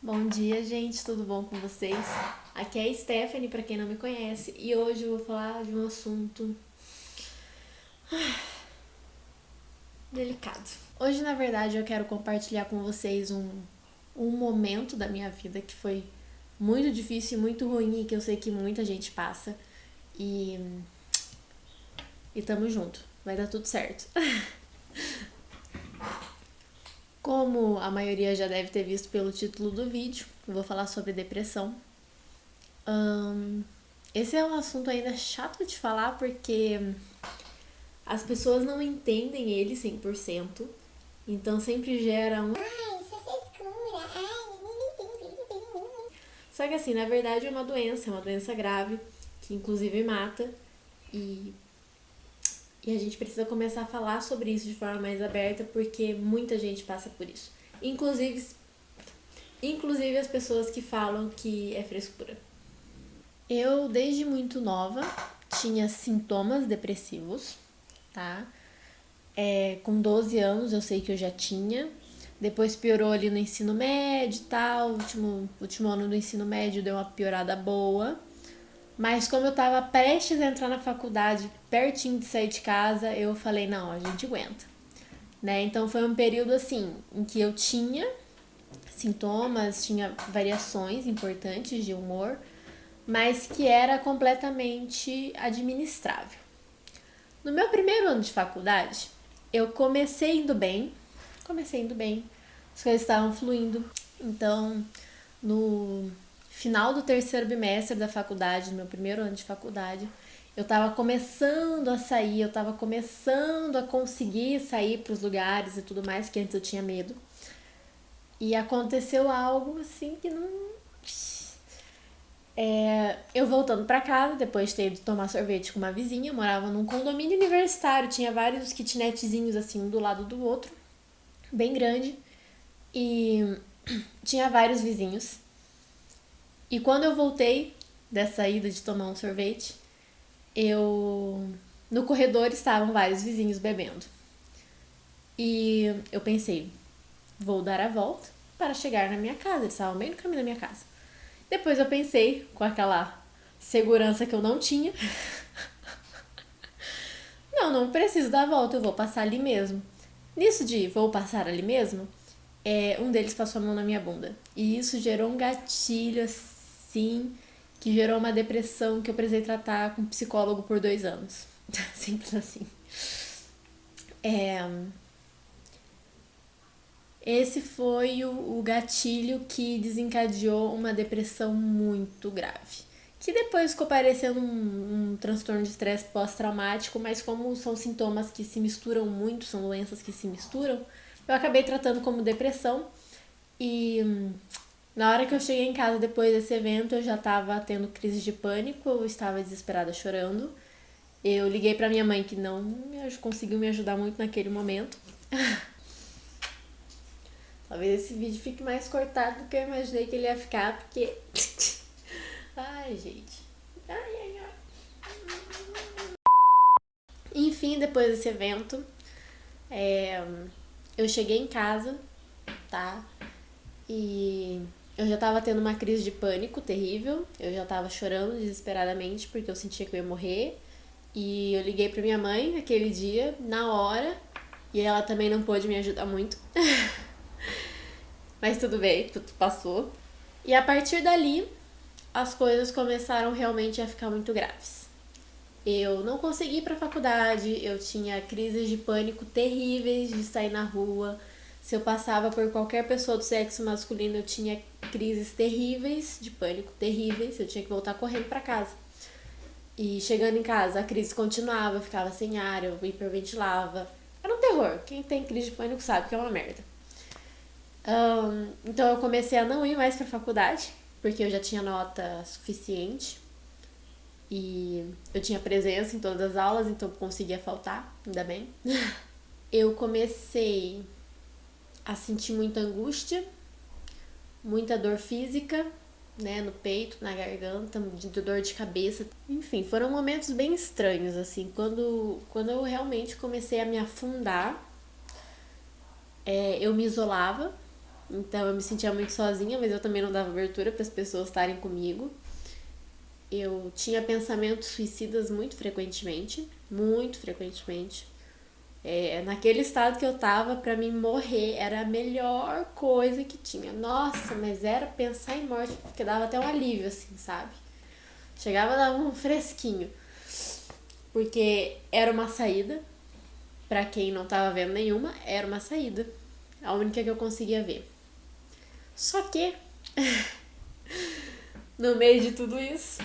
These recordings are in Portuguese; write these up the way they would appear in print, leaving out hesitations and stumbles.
Bom dia, gente, tudo bom com vocês? Aqui é a Stephanie, pra quem não me conhece, e hoje eu vou falar de um assunto delicado. Hoje, na verdade, eu quero compartilhar com vocês um momento da minha vida que foi muito difícil e muito ruim e que eu sei que muita gente passa. E, e tamo junto, vai dar tudo certo. Como a maioria já deve ter visto pelo título do vídeo, eu vou falar sobre depressão. Esse é um assunto ainda chato de falar porque as pessoas não entendem ele 100%, então sempre gera um... Ai, isso é frescura. Só que assim, na verdade é uma doença grave, que inclusive mata, e, e a gente precisa começar a falar sobre isso de forma mais aberta, porque muita gente passa por isso. Inclusive as pessoas que falam que é frescura. Eu, desde muito nova, tinha sintomas depressivos, tá? Com 12 anos eu sei que eu já tinha. Depois piorou ali no ensino médio e tal. Último ano do ensino médio deu uma piorada boa. Mas como eu tava prestes a entrar na faculdade, pertinho de sair de casa, eu falei, não, a gente aguenta. Né? Então foi um período assim, em que eu tinha sintomas, tinha variações importantes de humor, mas que era completamente administrável. No meu primeiro ano de faculdade, eu comecei indo bem, as coisas estavam fluindo. Então, no final do terceiro bimestre da faculdade, no meu primeiro ano de faculdade, eu tava começando a sair, eu tava começando a conseguir sair para os lugares e tudo mais, que antes eu tinha medo. E aconteceu algo assim que não. Eu voltando pra casa, depois de ter ido tomar sorvete com uma vizinha, eu morava num condomínio universitário, tinha vários kitnetzinhos assim, um do lado do outro, bem grande, e tinha vários vizinhos. E quando eu voltei dessa ida de tomar um sorvete, no corredor estavam vários vizinhos bebendo. E eu pensei, vou dar a volta para chegar na minha casa, eles estavam bem no caminho da minha casa. Depois eu pensei, com aquela segurança que eu não tinha, não preciso dar a volta, eu vou passar ali mesmo. Nisso de vou passar ali mesmo, um deles passou a mão na minha bunda. E isso gerou um gatilho assim, que gerou uma depressão que eu precisei tratar com um psicólogo por 2 anos. Simples assim. Esse foi o gatilho que desencadeou uma depressão muito grave. Que depois ficou parecendo um transtorno de estresse pós-traumático, mas como são sintomas que se misturam muito, são doenças que se misturam, eu acabei tratando como depressão. E na hora que eu cheguei em casa depois desse evento, eu já estava tendo crise de pânico, eu estava desesperada chorando. Eu liguei para minha mãe, que não conseguiu me ajudar muito naquele momento. Talvez esse vídeo fique mais cortado do que eu imaginei que ele ia ficar, porque... Ai, gente. Ai. Enfim, depois desse evento, eu cheguei em casa, tá? E eu já tava tendo uma crise de pânico terrível. Eu já tava chorando desesperadamente porque eu sentia que eu ia morrer. E eu liguei pra minha mãe aquele dia, na hora, e ela também não pôde me ajudar muito. Mas tudo bem, tudo passou. E a partir dali, as coisas começaram realmente a ficar muito graves. Eu não consegui ir pra faculdade, eu tinha crises de pânico terríveis de sair na rua. Se eu passava por qualquer pessoa do sexo masculino, eu tinha crises terríveis de pânico, terríveis. Eu tinha que voltar correndo pra casa. E chegando em casa, a crise continuava, eu ficava sem ar, eu hiperventilava. Era um terror. Quem tem crise de pânico sabe que é uma merda. Então eu comecei a não ir mais pra faculdade, porque eu já tinha nota suficiente. E eu tinha presença em todas as aulas, então eu conseguia faltar, ainda bem. Eu comecei a sentir muita angústia, muita dor física, né, no peito, na garganta, de dor de cabeça. Enfim, foram momentos bem estranhos, assim, quando eu realmente comecei a me afundar, eu me isolava, Então eu me sentia muito sozinha, mas eu também não dava abertura para as pessoas estarem comigo. Eu tinha pensamentos suicidas muito frequentemente, muito frequentemente. Naquele estado que eu tava, pra mim morrer era a melhor coisa que tinha. Nossa, mas era pensar em morte, porque dava até um alívio, assim, sabe? Chegava, dava um fresquinho. Porque era uma saída, pra quem não tava vendo nenhuma, era uma saída. A única que eu conseguia ver. Só que, no meio de tudo isso,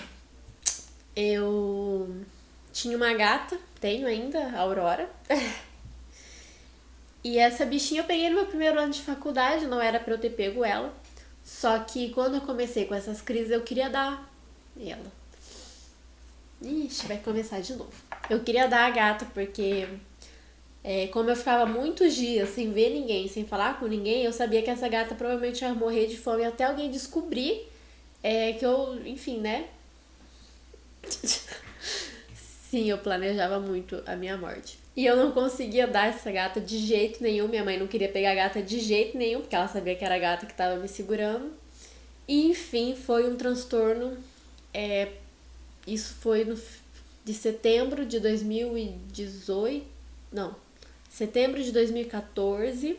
eu tinha uma gata, tenho ainda, a Aurora. E essa bichinha eu peguei no meu primeiro ano de faculdade, não era pra eu ter pego ela. Só que quando eu comecei com essas crises, eu queria dar ela. Ixi, vai começar de novo. Eu queria dar a gata porque, como eu ficava muitos dias sem ver ninguém, sem falar com ninguém, eu sabia que essa gata provavelmente ia morrer de fome até alguém descobrir que eu, enfim, né? Sim, eu planejava muito a minha morte. E eu não conseguia dar essa gata de jeito nenhum. Minha mãe não queria pegar a gata de jeito nenhum, porque ela sabia que era a gata que estava me segurando. E, enfim, foi um transtorno. Isso foi de setembro de 2018. Não, setembro de 2014.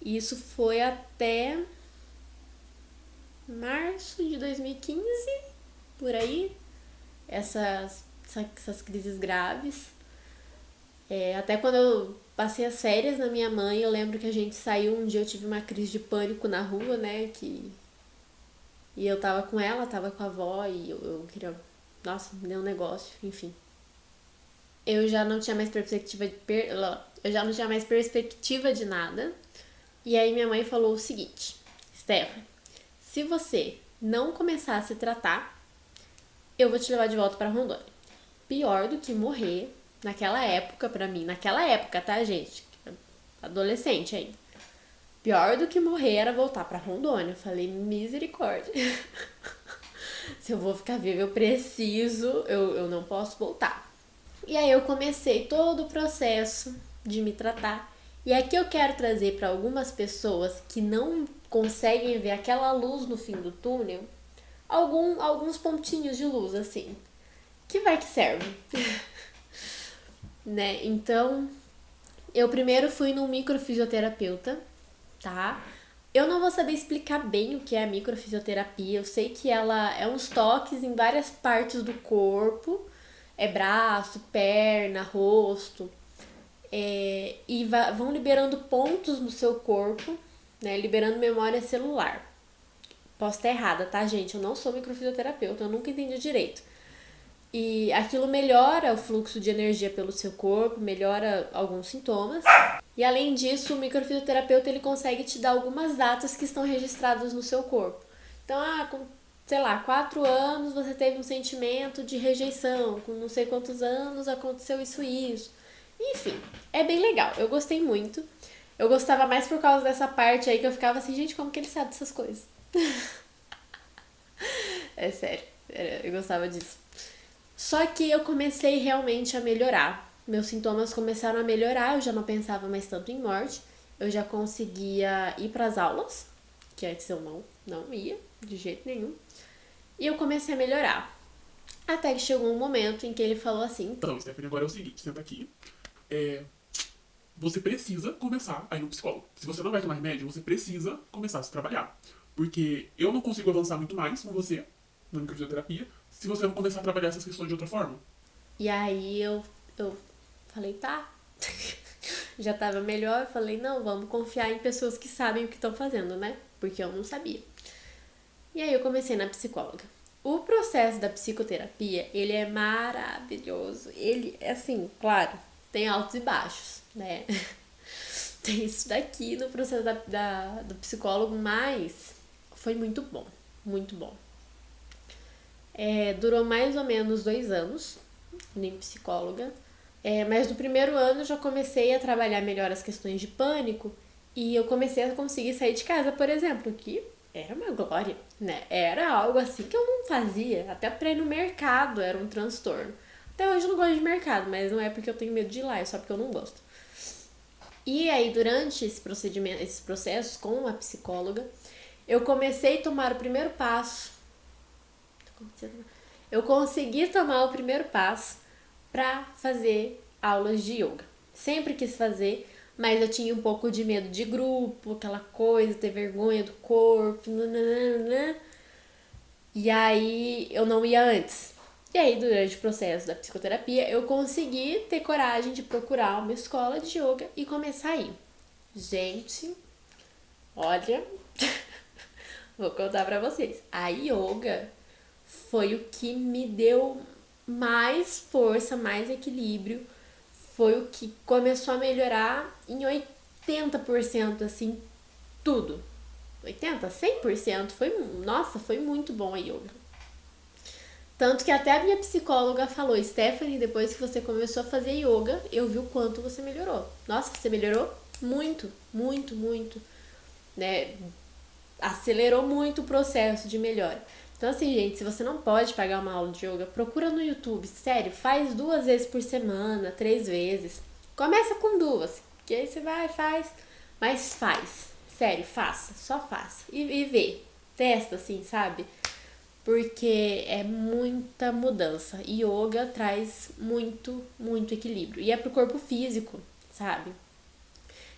E isso foi até março de 2015, por aí. Essas crises graves. Até quando eu passei as férias na minha mãe, eu lembro que a gente saiu um dia, eu tive uma crise de pânico na rua, né? E eu tava com ela, tava com a avó e eu queria... Nossa, me deu um negócio, enfim. Eu já não tinha mais eu já não tinha mais perspectiva de nada. E aí minha mãe falou o seguinte: Stephanie, se você não começar a se tratar, eu vou te levar de volta pra Rondônia. Pior do que morrer naquela época, pra mim, naquela época, tá, gente? Adolescente ainda. Pior do que morrer era voltar pra Rondônia. Eu falei, misericórdia. Se eu vou ficar viva, eu preciso, eu não posso voltar. E aí eu comecei todo o processo de me tratar. E aqui eu quero trazer para algumas pessoas que não conseguem ver aquela luz no fim do túnel, alguns pontinhos de luz, assim, que vai que serve. Né? Então, eu primeiro fui num microfisioterapeuta, tá? Eu não vou saber explicar bem o que é a microfisioterapia. Eu sei que ela é uns toques em várias partes do corpo, braço, perna, rosto, e vão liberando pontos no seu corpo, né? Liberando memória celular. Posso estar errada, tá, gente? Eu não sou microfisioterapeuta, eu nunca entendi direito. E aquilo melhora o fluxo de energia pelo seu corpo, melhora alguns sintomas. E além disso, o microfisioterapeuta ele consegue te dar algumas datas que estão registradas no seu corpo. Então, com, sei lá, 4 anos você teve um sentimento de rejeição, com não sei quantos anos aconteceu isso e isso. Enfim, é bem legal, eu gostei muito. Eu gostava mais por causa dessa parte aí que eu ficava assim, gente, como que ele sabe dessas coisas? É sério, eu gostava disso. Só que eu comecei realmente a melhorar. Meus sintomas começaram a melhorar, eu já não pensava mais tanto em morte. Eu já conseguia ir para as aulas, que antes eu não ia, de jeito nenhum. E eu comecei a melhorar. Até que chegou um momento em que ele falou assim... Então, Stephanie, agora é o seguinte, senta aqui. Você precisa começar a ir no psicólogo. Se você não vai tomar remédio, você precisa começar a se trabalhar. Porque eu não consigo avançar muito mais com você na microfisioterapia se você não começar a trabalhar essas questões de outra forma. E aí eu falei, tá. Já tava melhor, eu falei, não, vamos confiar em pessoas que sabem o que estão fazendo, né? Porque eu não sabia. E aí eu comecei na psicóloga. O processo da psicoterapia, ele é maravilhoso. Ele, assim, claro, tem altos e baixos, né? Tem isso daqui no processo do psicólogo, mas foi muito bom, muito bom. Durou mais ou menos 2 anos, nem psicóloga. Mas no primeiro ano eu já comecei a trabalhar melhor as questões de pânico e eu comecei a conseguir sair de casa, por exemplo, que era uma glória, né? Era algo assim que eu não fazia, até pra ir no mercado era um transtorno. Até hoje eu não gosto de mercado, mas não é porque eu tenho medo de ir lá, é só porque eu não gosto. E aí, durante esse procedimento, esses processos com a psicóloga, eu comecei a tomar o primeiro passo. Eu consegui tomar o primeiro passo para fazer aulas de yoga. Sempre quis fazer, mas eu tinha um pouco de medo de grupo, aquela coisa, ter vergonha do corpo, nananana. E aí eu não ia antes. E aí, durante o processo da psicoterapia, eu consegui ter coragem de procurar uma escola de yoga e começar a ir. Gente, olha, vou contar pra vocês. A yoga foi o que me deu mais força, mais equilíbrio. Foi o que começou a melhorar em 80%, assim, tudo. 80%, 100%. Nossa, foi muito bom a yoga. Tanto que até a minha psicóloga falou, Stephanie, depois que você começou a fazer yoga, eu vi o quanto você melhorou. Nossa, você melhorou muito, muito, muito, né? Acelerou muito o processo de melhora. Então assim, gente, se você não pode pagar uma aula de yoga, procura no YouTube, sério, faz 2 vezes por semana, 3 vezes. Começa com 2, que aí você vai, faz, mas faz. Sério, faça, só faça. E vê, testa assim, sabe? Porque é muita mudança. Yoga traz muito, muito equilíbrio. E é pro corpo físico, sabe?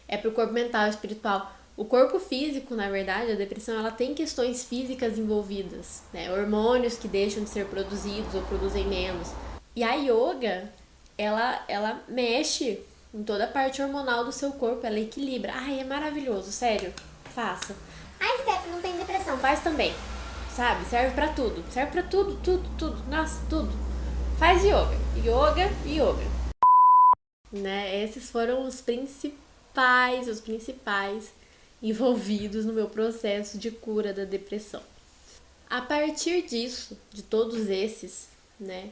É pro corpo mental e espiritual. O corpo físico, na verdade, a depressão, ela tem questões físicas envolvidas, né? Hormônios que deixam de ser produzidos ou produzem menos. E a yoga, ela mexe em toda a parte hormonal do seu corpo, ela equilibra. Ai, é maravilhoso, sério. Faça. Ai, Steph, não tem depressão. Faz também, sabe? Serve pra tudo. Serve pra tudo, tudo, tudo. Nossa, tudo. Faz yoga. Yoga e yoga. Né? Esses foram os principais envolvidos no meu processo de cura da depressão. A partir disso, de todos esses, né?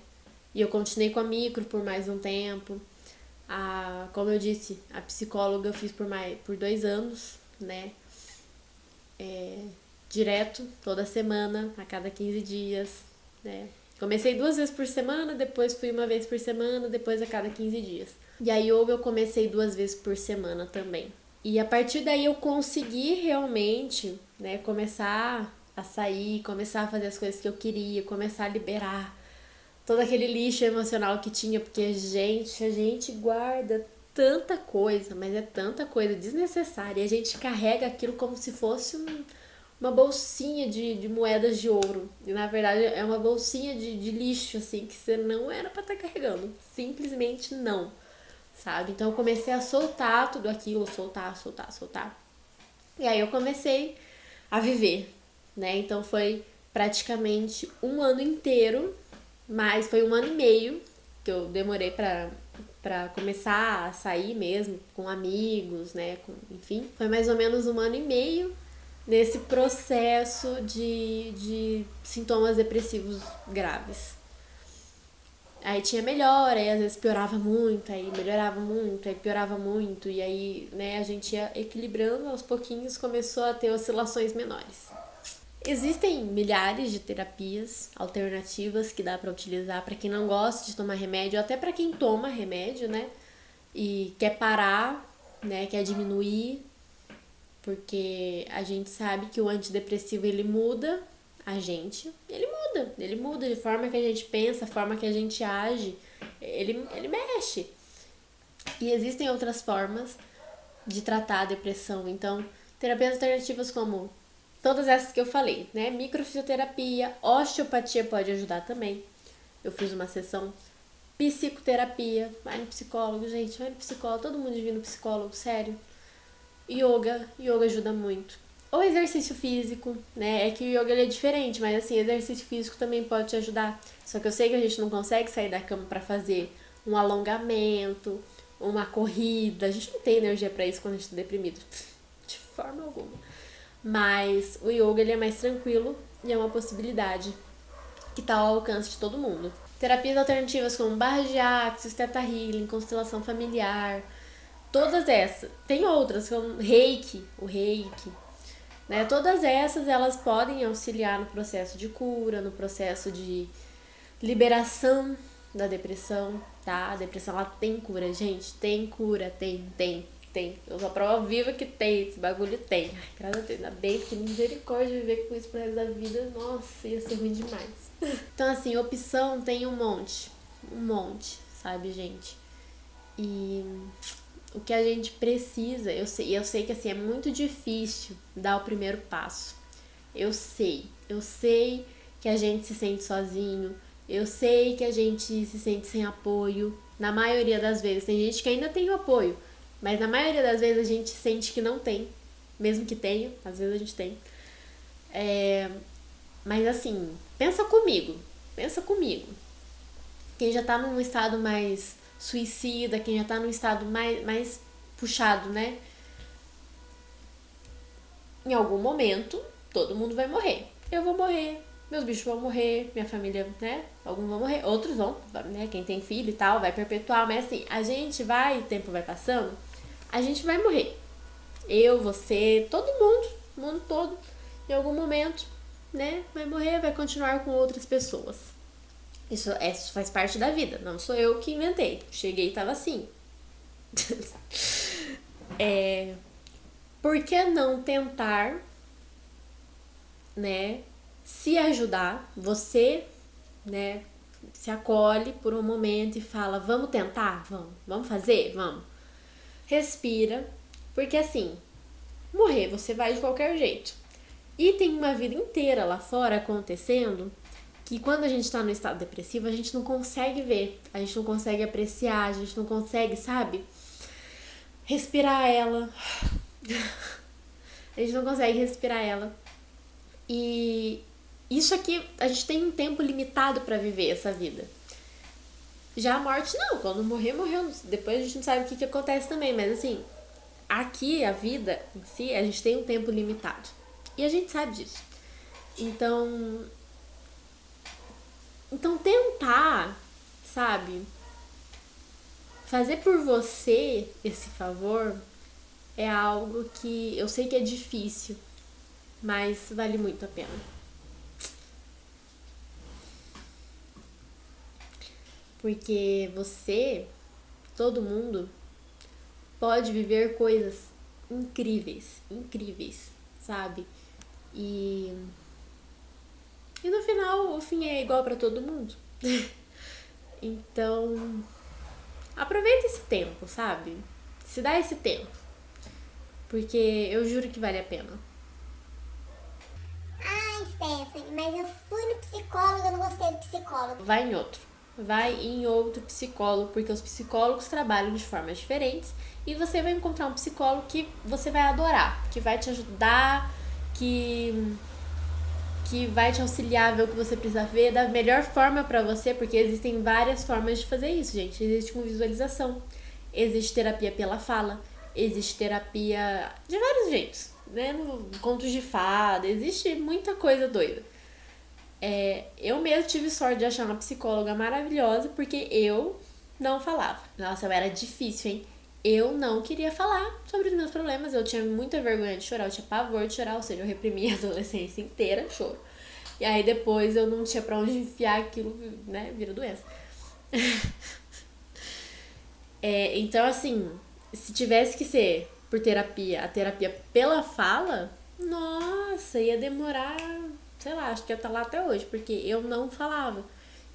E eu continuei com a micro por mais um tempo. Como eu disse, a psicóloga eu fiz por 2 anos, né? Direto, toda semana, a cada 15 dias, né? Comecei 2 vezes por semana, depois fui 1 vez por semana, depois a cada 15 dias. E a yoga eu comecei 2 vezes por semana também. E a partir daí eu consegui realmente, né, começar a sair, começar a fazer as coisas que eu queria, começar a liberar todo aquele lixo emocional que tinha, porque a gente guarda tanta coisa, mas é tanta coisa desnecessária. E a gente carrega aquilo como se fosse uma bolsinha de moedas de ouro. E na verdade é uma bolsinha de lixo, assim, que você não era pra estar carregando. Simplesmente não, sabe? Então eu comecei a soltar tudo aquilo, soltar. E aí eu comecei a viver, né? Então foi praticamente 1 ano inteiro, mas foi 1 ano e meio que eu demorei pra começar a sair mesmo com amigos, né? Enfim, foi mais ou menos 1 ano e meio nesse processo de sintomas depressivos graves. Aí tinha melhora, aí às vezes piorava muito, aí melhorava muito, aí piorava muito, e aí, né, a gente ia equilibrando, aos pouquinhos começou a ter oscilações menores. Existem milhares de terapias alternativas que dá pra utilizar para quem não gosta de tomar remédio, até para quem toma remédio, né, e quer parar, né, quer diminuir, porque a gente sabe que o antidepressivo ele muda a gente, ele muda de forma que a gente pensa, a forma que a gente age, ele mexe. E existem outras formas de tratar a depressão, então terapias alternativas como todas essas que eu falei, né? Microfisioterapia, osteopatia pode ajudar também. Eu fiz uma sessão psicoterapia, vai no psicólogo, gente, vai no psicólogo, todo mundo devia ir no psicólogo, sério. Yoga ajuda muito. Ou exercício físico, né? É que o yoga ele é diferente, mas assim, exercício físico também pode te ajudar. Só que eu sei que a gente não consegue sair da cama pra fazer um alongamento, uma corrida. A gente não tem energia pra isso quando a gente tá deprimido. De forma alguma. Mas o yoga ele é mais tranquilo e é uma possibilidade que tá ao alcance de todo mundo. Terapias alternativas como barra de axis, teta healing, constelação familiar, todas essas. Tem outras, como o reiki, né? Todas essas, elas podem auxiliar no processo de cura, no processo de liberação da depressão, tá? A depressão, ela tem cura, gente. Tem cura, tem. tem. Eu sou a prova viva que tem. Esse bagulho tem. Ai, graças a Deus, ainda bem, porque misericórdia viver com isso pro resto da vida. Nossa, ia ser ruim demais. Então, assim, opção tem um monte. Um monte, sabe, gente? E o que a gente precisa, eu sei que assim, é muito difícil dar o primeiro passo. Eu sei que a gente se sente sozinho, eu sei que a gente se sente sem apoio, na maioria das vezes. Tem gente que ainda tem o apoio, mas na maioria das vezes a gente sente que não tem, mesmo que tenha, às vezes a gente tem. Mas assim, pensa comigo. Quem já tá num estado mais suicida, quem já tá num estado mais puxado, né? Em algum momento, todo mundo vai morrer. Eu vou morrer, meus bichos vão morrer, minha família, né? Alguns vão morrer, outros vão, né? Quem tem filho e tal, vai perpetuar. Mas assim, a gente vai, o tempo vai passando, a gente vai morrer. Eu, você, todo mundo, o mundo todo, em algum momento, né? Vai morrer, vai continuar com outras pessoas. Isso faz parte da vida, não sou eu que inventei. Cheguei e tava assim. Por que não tentar, né, se ajudar? Você, né, se acolhe por um momento e fala, vamos tentar? Vamos fazer? Vamos. Respira, porque assim, morrer você vai de qualquer jeito. E tem uma vida inteira lá fora acontecendo que quando a gente tá no estado depressivo, a gente não consegue ver, a gente não consegue apreciar, a gente não consegue, sabe, respirar ela. A gente não consegue respirar ela. E isso aqui, a gente tem um tempo limitado pra viver essa vida. Já a morte, não. Quando morrer, morreu. Depois a gente não sabe o que acontece também. Mas assim, aqui, a vida em si, a gente tem um tempo limitado. E a gente sabe disso. Então tentar, sabe, fazer por você esse favor é algo que eu sei que é difícil, mas vale muito a pena. Porque você, todo mundo, pode viver coisas incríveis, sabe? E no final, o fim é igual pra todo mundo. Então, aproveita esse tempo, sabe? Se dá esse tempo. Porque eu juro que vale a pena. Ai, Stephanie, mas eu fui no psicólogo, eu não gostei do psicólogo. Vai em outro psicólogo, porque os psicólogos trabalham de formas diferentes e você vai encontrar um psicólogo que você vai adorar, que vai te ajudar, que vai te auxiliar a ver o que você precisa ver da melhor forma pra você, porque existem várias formas de fazer isso, gente. Existe com visualização, existe terapia pela fala, existe terapia de vários jeitos, né? No contos de fada, existe muita coisa doida. Eu mesmo tive sorte de achar uma psicóloga maravilhosa, porque eu não falava. Nossa, eu era difícil, hein? Eu não queria falar sobre os meus problemas, eu tinha muita vergonha de chorar, eu tinha pavor de chorar, ou seja, eu reprimi a adolescência inteira, choro. E aí depois eu não tinha pra onde enfiar aquilo, né, vira doença. Então assim, se tivesse que ser por terapia, a terapia pela fala, nossa, ia demorar, sei lá, acho que ia estar lá até hoje, porque eu não falava.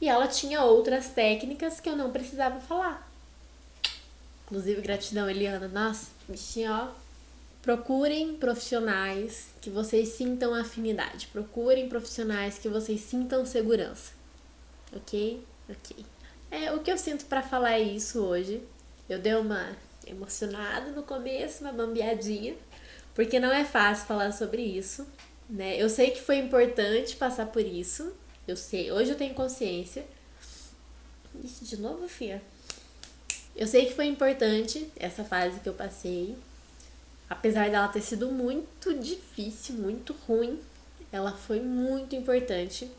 E ela tinha outras técnicas que eu não precisava falar. Inclusive, gratidão, Eliana. Nossa, bichinha, ó. Procurem profissionais que vocês sintam afinidade. Procurem profissionais que vocês sintam segurança. Ok? Ok. O que eu sinto pra falar é isso hoje. Eu dei uma emocionada no começo, uma bambeadinha, porque não é fácil falar sobre isso, né? Eu sei que foi importante passar por isso. Eu sei, hoje eu tenho consciência. Ixi, de novo, fia. Eu sei que foi importante essa fase que eu passei. Apesar dela ter sido muito difícil, muito ruim, ela foi muito importante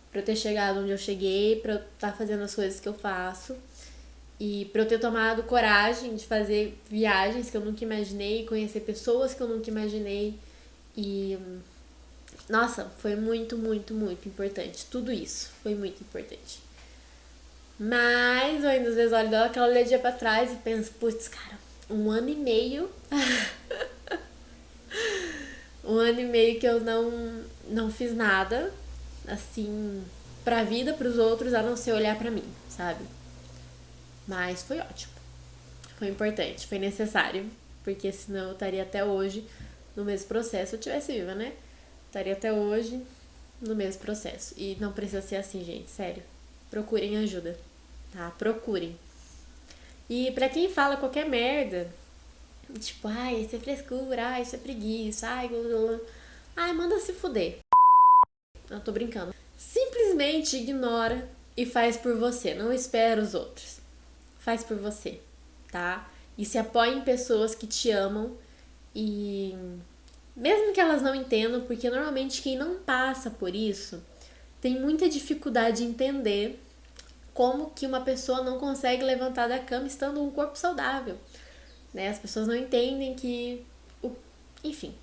pra eu ter chegado onde eu cheguei, pra eu estar fazendo as coisas que eu faço e pra eu ter tomado coragem de fazer viagens que eu nunca imaginei, conhecer pessoas que eu nunca imaginei e nossa, foi muito importante. Tudo isso foi muito importante. Mas eu ainda às vezes olho aquela olhadinha pra trás e penso, putz, cara, um ano e meio. Um ano e meio que eu não fiz nada, assim, pra vida, pros outros, a não ser olhar pra mim, sabe? Mas foi ótimo. Foi importante, foi necessário. Porque senão eu estaria até hoje no mesmo processo. Se eu tivesse viva, né? Estaria até hoje no mesmo processo. E não precisa ser assim, gente, sério. Procurem ajuda, tá? Procurem. E pra quem fala qualquer merda, tipo, ai, isso é frescura, ai, isso é preguiça, ai, blá, blá, blá. Ai, manda se fuder. Não, tô brincando. Simplesmente ignora e faz por você. Não espera os outros. Faz por você, tá? E se apoie em pessoas que te amam e mesmo que elas não entendam, porque normalmente quem não passa por isso tem muita dificuldade em entender como que uma pessoa não consegue levantar da cama estando um corpo saudável, né? As pessoas não entendem que, enfim,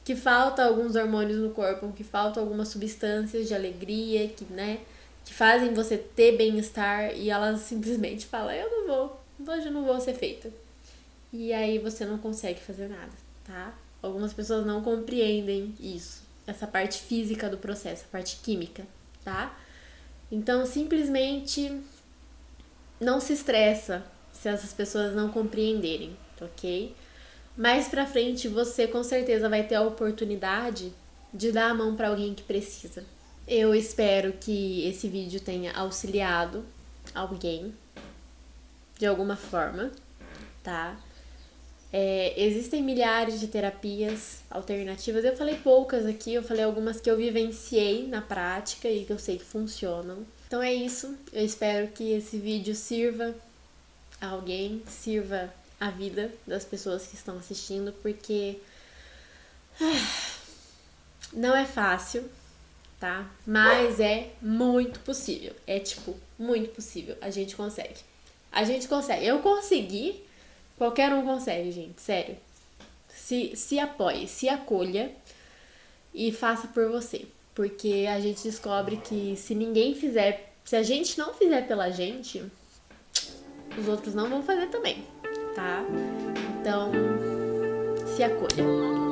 que falta alguns hormônios no corpo, que falta algumas substâncias de alegria, que, né, que fazem você ter bem-estar e elas simplesmente falam, eu não vou, hoje eu não vou ser feita. E aí você não consegue fazer nada, tá? Algumas pessoas não compreendem isso, essa parte física do processo, a parte química, tá? Então, simplesmente não se estressa se essas pessoas não compreenderem, ok? Mais pra frente, você com certeza vai ter a oportunidade de dar a mão pra alguém que precisa. Eu espero que esse vídeo tenha auxiliado alguém de alguma forma, tá? Existem milhares de terapias alternativas. Eu falei poucas aqui, eu falei algumas que eu vivenciei na prática e que eu sei que funcionam. Então é isso. Eu espero que esse vídeo sirva a alguém, sirva a vida das pessoas que estão assistindo, porque não é fácil, tá? Mas é muito possível. É tipo, muito possível. A gente consegue. A gente consegue. Eu consegui. Qualquer um consegue, gente, sério. Se apoie, se acolha e faça por você. Porque a gente descobre que se ninguém fizer, se a gente não fizer pela gente, os outros não vão fazer também, tá? Então, se acolha.